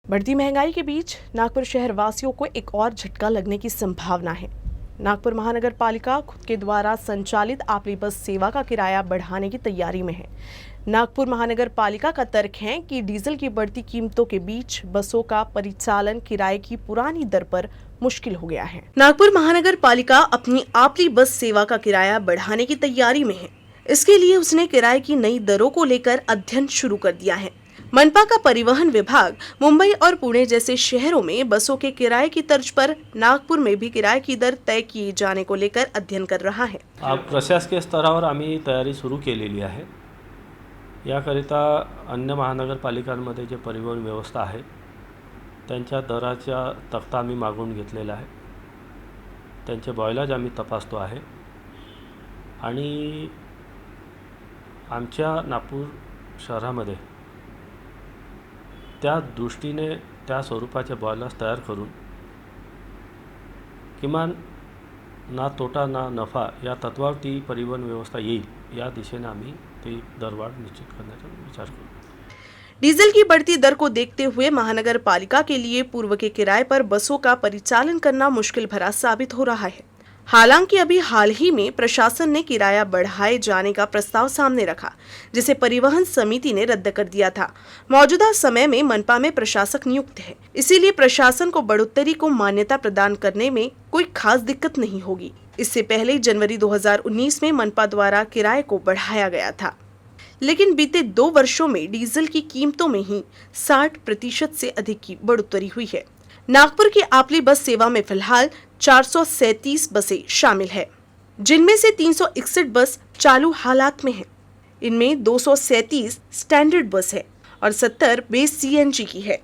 बढ़ती महंगाई के बीच नागपुर शहर वासियों को एक और झटका लगने की संभावना है। नागपुर महानगर पालिका खुद के द्वारा संचालित आपली बस सेवा का किराया बढ़ाने की तैयारी में है। नागपुर महानगर पालिका का तर्क है कि डीजल की बढ़ती कीमतों के बीच बसों का परिचालन किराए की पुरानी दर पर मुश्किल हो गया है। नागपुर महानगर पालिका अपनी आपली बस सेवा का किराया बढ़ाने की तैयारी में है। इसके लिए उसने किराए की नई दरों को लेकर अध्ययन शुरू कर दिया है। मनपा का परिवहन विभाग मुंबई और पुणे जैसे शहरों में बसों के किराए की तर्ज पर नागपुर में भी किराए की दर तय किए जाने को लेकर अध्ययन कर रहा है। प्रशासकीय स्तरावर आम्ही तयारी सुरू केलेली आहे। याकरिता अन्य महानगरपालिकांमध्ये जे परिवहन व्यवस्था आहे त्यांच्या दराचा तक्ता आम्ही मागून घेतलेला आहे। त्यांचे बॉयलाज आम्ही तपासतो आहे आणि आमच्या नागपूर शहरामध्ये त्या दृष्टीने त्या स्वरूपाचे बॉयलर्स तयार करून किमान ना तोटा ना नफा या तत्वावर ती परिवहन व्यवस्था येईल या दिशेने आम्ही ती दरवाढ निश्चित करण्याचा विचार करू। डीजल की बढ़ती दर को देखते हुए महानगर पालिका के लिए पूर्व के किराए पर बसों का परिचालन करना मुश्किल भरा साबित हो रहा है। हालांकि अभी हाल ही में प्रशासन ने किराया बढ़ाए जाने का प्रस्ताव सामने रखा, जिसे परिवहन समिति ने रद्द कर दिया था। मौजूदा समय में मनपा में प्रशासक नियुक्त है, इसीलिए प्रशासन को बढ़ोतरी को मान्यता प्रदान करने में कोई खास दिक्कत नहीं होगी। इससे पहले जनवरी 2019 में मनपा द्वारा किराए को बढ़ाया गया था, लेकिन बीते 2 वर्षों में डीजल की कीमतों में ही 60% से अधिक की बढ़ोतरी हुई है। नागपुर की आपली बस सेवा में फिलहाल 437 बसें शामिल है, जिनमें से 361 बस चालू हालात में हैं। इनमें 237 स्टैंडर्ड बस है और 70 बेस सीएनजी की है।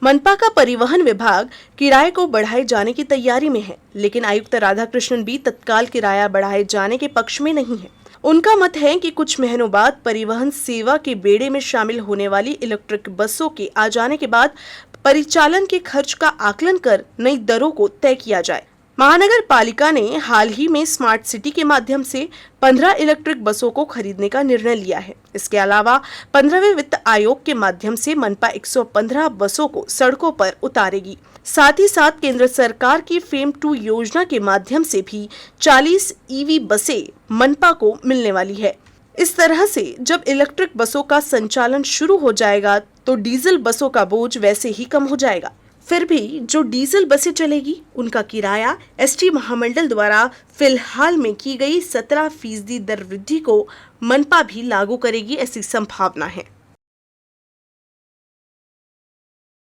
मनपा का परिवहन विभाग किराए को बढ़ाए जाने की तैयारी में है, लेकिन आयुक्त राधाकृष्णन भी तत्काल किराया बढ़ाए जाने के पक्ष में नहीं है। उनका मत है कि कुछ महीनों बाद परिवहन सेवा के बेड़े में शामिल होने वाली इलेक्ट्रिक बसों के आ जाने के बाद परिचालन के खर्च का आकलन कर नई दरों को तय किया जाए। महानगर पालिका ने हाल ही में स्मार्ट सिटी के माध्यम से 15 इलेक्ट्रिक बसों को खरीदने का निर्णय लिया है। इसके अलावा 15वें वित्त आयोग के माध्यम से मनपा 115 बसों को सड़कों पर उतारेगी। साथ ही साथ केंद्र सरकार की फेम 2 योजना के माध्यम से भी 40 ईवी बसें मनपा को मिलने वाली है। इस तरह से जब इलेक्ट्रिक बसों का संचालन शुरू हो जाएगा तो डीजल बसों का बोझ वैसे ही कम हो जाएगा। फिर भी जो डीजल बसें चलेगी उनका किराया एसटी महामंडल द्वारा फिलहाल में की गई 17% दर वृद्धि को मनपा भी लागू करेगी, ऐसी संभावना है।